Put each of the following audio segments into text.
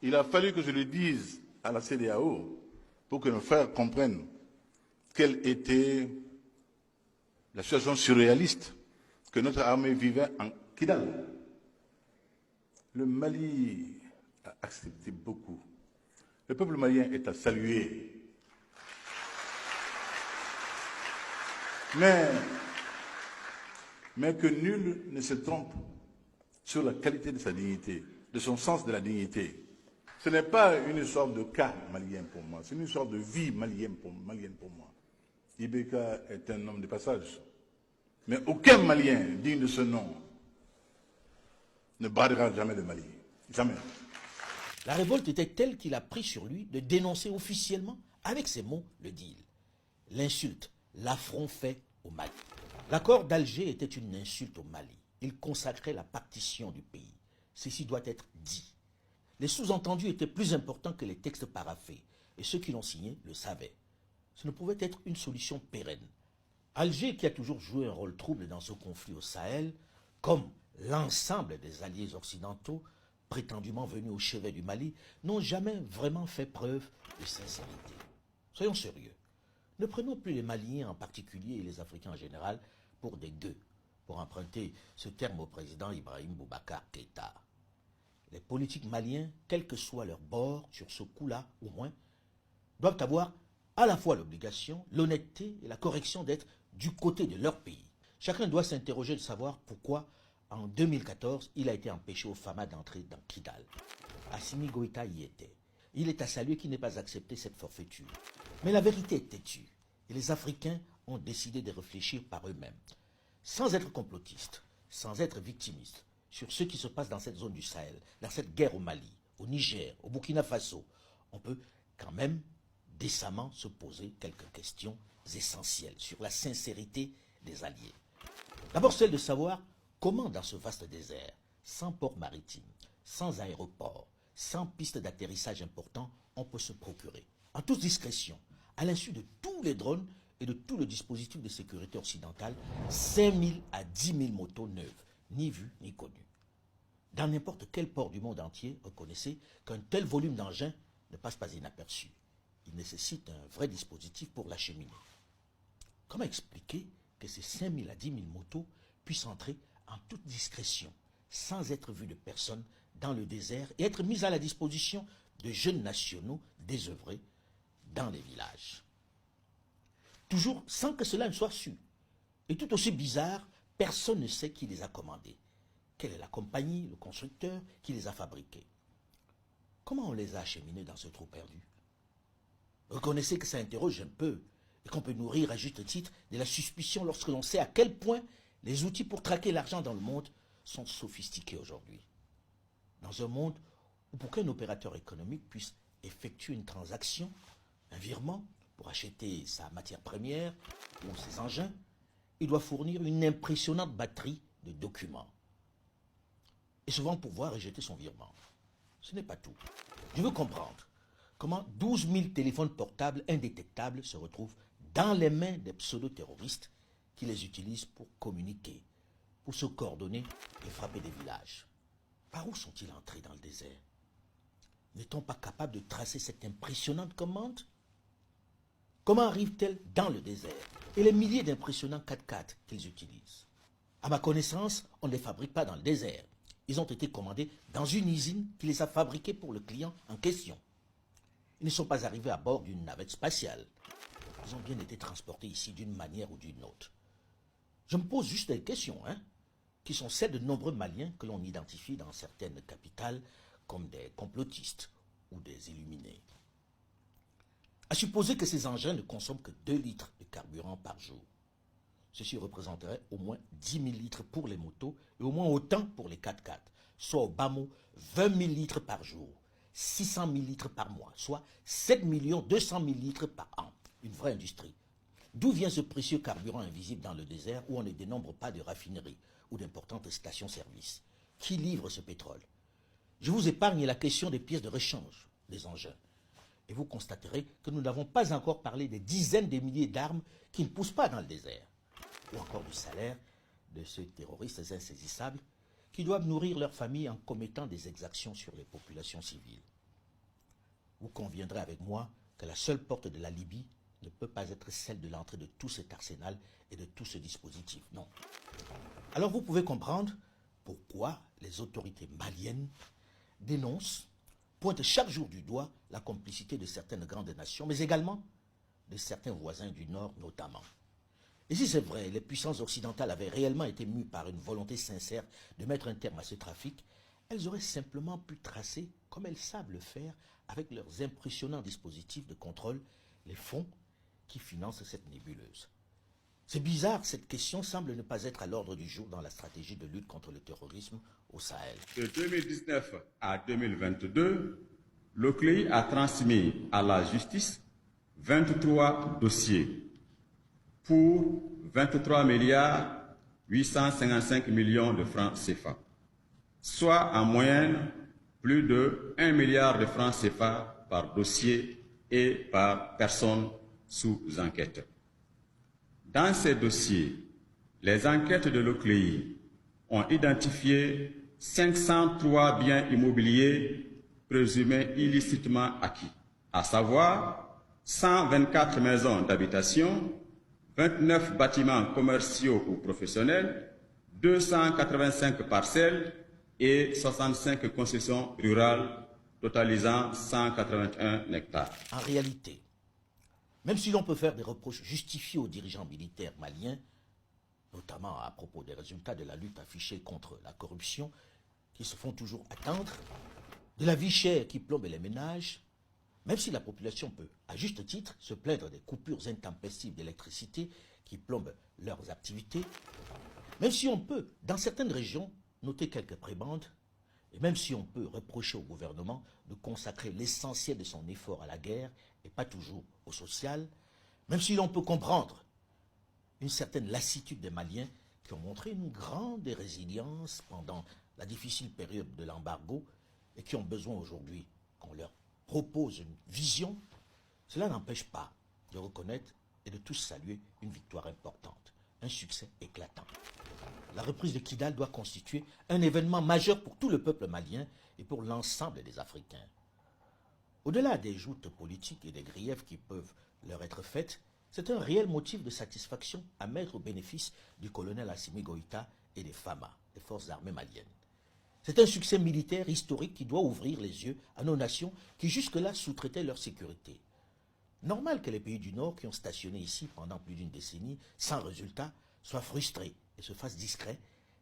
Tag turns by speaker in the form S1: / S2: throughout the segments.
S1: Il a fallu que je le dise à la CEDEAO pour que nos frères comprennent quelle était la situation surréaliste que notre armée vivait en Kidal. Le Mali a accepté beaucoup. Le peuple malien est à saluer. Mais que nul ne se trompe sur la qualité de sa dignité, de son sens de la dignité. Ce n'est pas une histoire de cas malien pour moi, c'est une histoire de vie malienne pour moi. Ibeka est un homme de passage. Mais aucun Malien digne de ce nom ne bradera jamais le Mali. Jamais.
S2: La révolte était telle qu'il a pris sur lui de dénoncer officiellement, avec ces mots, le deal. L'insulte, l'affront fait au Mali. L'accord d'Alger était une insulte au Mali. Il consacrait la partition du pays. Ceci doit être dit. Les sous-entendus étaient plus importants que les textes paraphés, et ceux qui l'ont signé le savaient. Ce ne pouvait être une solution pérenne. Alger, qui a toujours joué un rôle trouble dans ce conflit au Sahel, comme l'ensemble des alliés occidentaux, prétendument venus au chevet du Mali, n'ont jamais vraiment fait preuve de sincérité. Soyons sérieux. Ne prenons plus les Maliens en particulier et les Africains en général pour des gueux, pour emprunter ce terme au président Ibrahim Boubacar Keïta. Les politiques maliens, quel que soit leur bord sur ce coup-là, au moins, doivent avoir à la fois l'obligation, l'honnêteté et la correction d'être du côté de leur pays. Chacun doit s'interroger de savoir pourquoi, en 2014, il a été empêché au Fama d'entrer dans Kidal. Assimi Goïta y était. Il est à saluer qu'il n'ait pas accepté cette forfaiture. Mais la vérité est têtue, et les Africains ont décidé de réfléchir par eux-mêmes. Sans être complotistes, sans être victimistes, sur ce qui se passe dans cette zone du Sahel, dans cette guerre au Mali, au Niger, au Burkina Faso, on peut quand même décemment se poser quelques questions essentielles sur la sincérité des alliés. D'abord celle de savoir comment dans ce vaste désert, sans port maritime, sans aéroport, sans piste d'atterrissage important, on peut se procurer, en toute discrétion, à l'insu de tous les drones et de tout le dispositif de sécurité occidentale, 5 000 à 10 000 motos neuves, ni vues ni connues. Dans n'importe quel port du monde entier, reconnaissez qu'un tel volume d'engins ne passe pas inaperçu. Il nécessite un vrai dispositif pour l'acheminer. Comment expliquer que ces 5 000 à 10 000 motos puissent entrer en toute discrétion, sans être vues de personne, dans le désert et être mises à la disposition de jeunes nationaux désœuvrés dans les villages? Toujours sans que cela ne soit su. Et tout aussi bizarre, personne ne sait qui les a commandés. Quelle est la compagnie, le constructeur qui les a fabriqués? Comment on les a acheminés dans ce trou perdu? Reconnaissez que ça interroge un peu et qu'on peut nourrir à juste titre de la suspicion lorsque l'on sait à quel point les outils pour traquer l'argent dans le monde sont sophistiqués aujourd'hui. Dans un monde où pour qu'un opérateur économique puisse effectuer une transaction, un virement pour acheter sa matière première ou ses engins, il doit fournir une impressionnante batterie de documents. Et souvent pouvoir rejeter son virement. Ce n'est pas tout. Je veux comprendre comment 12 000 téléphones portables indétectables se retrouvent dans les mains des pseudo-terroristes qui les utilisent pour communiquer, pour se coordonner et frapper des villages. Par où sont-ils entrés dans le désert? N'est-on pas capable de tracer cette impressionnante commande? Comment arrivent-elles dans le désert et les milliers d'impressionnants 4x4 qu'ils utilisent? À ma connaissance, on ne les fabrique pas dans le désert. Ils ont été commandés dans une usine qui les a fabriqués pour le client en question. Ils ne sont pas arrivés à bord d'une navette spatiale. Ils ont bien été transportés ici d'une manière ou d'une autre. Je me pose juste des questions, qui sont celles de nombreux Maliens que l'on identifie dans certaines capitales comme des complotistes ou des illuminés. À supposer que ces engins ne consomment que 2 litres de carburant par jour. Ceci représenterait au moins 10 000 litres pour les motos et au moins autant pour les 4x4, soit au bas mot 20 000 litres par jour, 600 000 litres par mois, soit 7 200 000 litres par an. Une vraie industrie. D'où vient ce précieux carburant invisible dans le désert où on ne dénombre pas de raffineries ou d'importantes stations-service? Qui livre ce pétrole? Je vous épargne la question des pièces de rechange, des engins. Et vous constaterez que nous n'avons pas encore parlé des dizaines de milliers d'armes qui ne poussent pas dans le désert. Ou encore du salaire de ces terroristes insaisissables qui doivent nourrir leurs familles en commettant des exactions sur les populations civiles. vous conviendrez avec moi que la seule porte de la Libye ne peut pas être celle de l'entrée de tout cet arsenal et de tout ce dispositif, non. Alors vous pouvez comprendre pourquoi les autorités maliennes dénoncent, pointent chaque jour du doigt la complicité de certaines grandes nations, mais également de certains voisins du Nord notamment. Et si c'est vrai, les puissances occidentales avaient réellement été mues par une volonté sincère de mettre un terme à ce trafic, elles auraient simplement pu tracer, comme elles savent le faire, avec leurs impressionnants dispositifs de contrôle, les fonds qui financent cette nébuleuse. C'est bizarre, cette question semble ne pas être à l'ordre du jour dans la stratégie de lutte contre le terrorisme au Sahel.
S3: De 2019 à 2022, le CLEI a transmis à la justice 23 dossiers pour 23 milliards 855 millions de francs CFA, soit en moyenne plus de 1 milliard de francs CFA par dossier et par personne sous enquête. Dans ces dossiers, les enquêtes de l'OCLEI ont identifié 503 biens immobiliers présumés illicitement acquis, à savoir 124 maisons d'habitation, 29 bâtiments commerciaux ou professionnels, 285 parcelles et 65 concessions rurales totalisant 181 hectares.
S2: En réalité, même si l'on peut faire des reproches justifiés aux dirigeants militaires maliens, notamment à propos des résultats de la lutte affichée contre la corruption, qui se font toujours attendre, de la vie chère qui plombe les ménages, même si la population peut, à juste titre, se plaindre des coupures intempestives d'électricité qui plombent leurs activités, même si on peut, dans certaines régions, noter quelques prébendes, et même si on peut reprocher au gouvernement de consacrer l'essentiel de son effort à la guerre et pas toujours au social, même si l'on peut comprendre une certaine lassitude des Maliens qui ont montré une grande résilience pendant la difficile période de l'embargo et qui ont besoin aujourd'hui qu'on leur propose une vision, cela n'empêche pas de reconnaître et de tous saluer une victoire importante, un succès éclatant. La reprise de Kidal doit constituer un événement majeur pour tout le peuple malien et pour l'ensemble des Africains. Au-delà des joutes politiques et des griefs qui peuvent leur être faites, c'est un réel motif de satisfaction à mettre au bénéfice du colonel Assimi Goïta et des FAMA, des forces armées maliennes. C'est un succès militaire historique qui doit ouvrir les yeux à nos nations qui jusque-là sous-traitaient leur sécurité. Normal que les pays du Nord qui ont stationné ici pendant plus d'une décennie, sans résultat, soient frustrés et se fassent discrets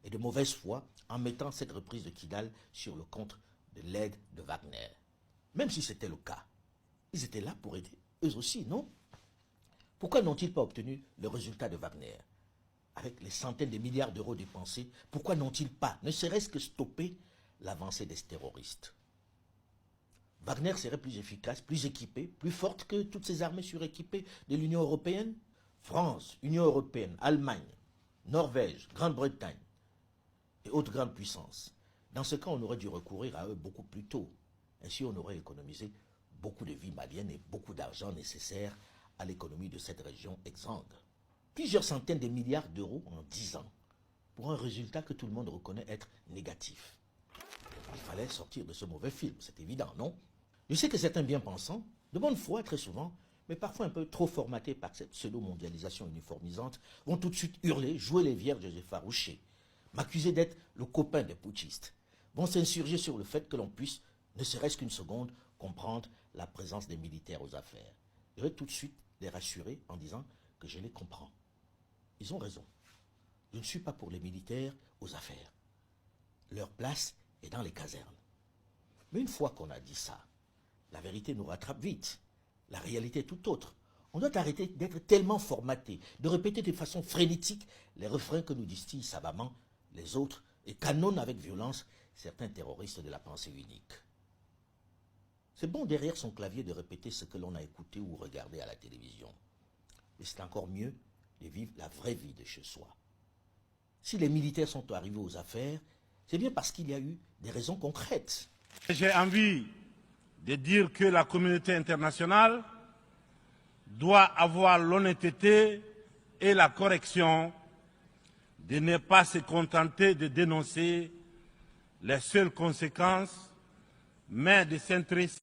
S2: et de mauvaise foi en mettant cette reprise de Kidal sur le compte de l'aide de Wagner. Même si c'était le cas, ils étaient là pour aider, eux aussi, non? Pourquoi n'ont-ils pas obtenu le résultat de Wagner? Avec les centaines de milliards d'euros dépensés, pourquoi n'ont-ils pas, ne serait-ce que stoppé l'avancée des terroristes? Wagner serait plus efficace, plus équipé, plus forte que toutes ces armées suréquipées de l'Union européenne? France, Union européenne, Allemagne, Norvège, Grande-Bretagne et autres grandes puissances. Dans ce cas, on aurait dû recourir à eux beaucoup plus tôt. Ainsi, on aurait économisé beaucoup de vies maliennes et beaucoup d'argent nécessaire à l'économie de cette région exsangue. Plusieurs centaines de milliards d'euros en 10 ans, pour un résultat que tout le monde reconnaît être négatif. Il fallait sortir de ce mauvais film, c'est évident, non? Je sais que certains bien-pensants, de bonne foi très souvent, mais parfois un peu trop formatés par cette pseudo-mondialisation uniformisante, vont tout de suite hurler, jouer les vierges effarouchées, m'accuser d'être le copain des putschistes, vont s'insurger sur le fait que l'on puisse, ne serait-ce qu'une seconde, comprendre la présence des militaires aux affaires. Je vais tout de suite les rassurer en disant que je les comprends. Ils ont raison. Je ne suis pas pour les militaires aux affaires. Leur place est dans les casernes. Mais une fois qu'on a dit ça, la vérité nous rattrape vite. La réalité est tout autre. On doit arrêter d'être tellement formaté, de répéter de façon frénétique les refrains que nous distillent savamment les autres et canonnent avec violence certains terroristes de la pensée unique. C'est bon derrière son clavier de répéter ce que l'on a écouté ou regardé à la télévision. Mais c'est encore mieux de vivre la vraie vie de chez soi. Si les militaires sont arrivés aux affaires, c'est bien parce qu'il y a eu des raisons concrètes.
S4: J'ai envie de dire que la communauté internationale doit avoir l'honnêteté et la correction de ne pas se contenter de dénoncer les seules conséquences, mais de s'intéresser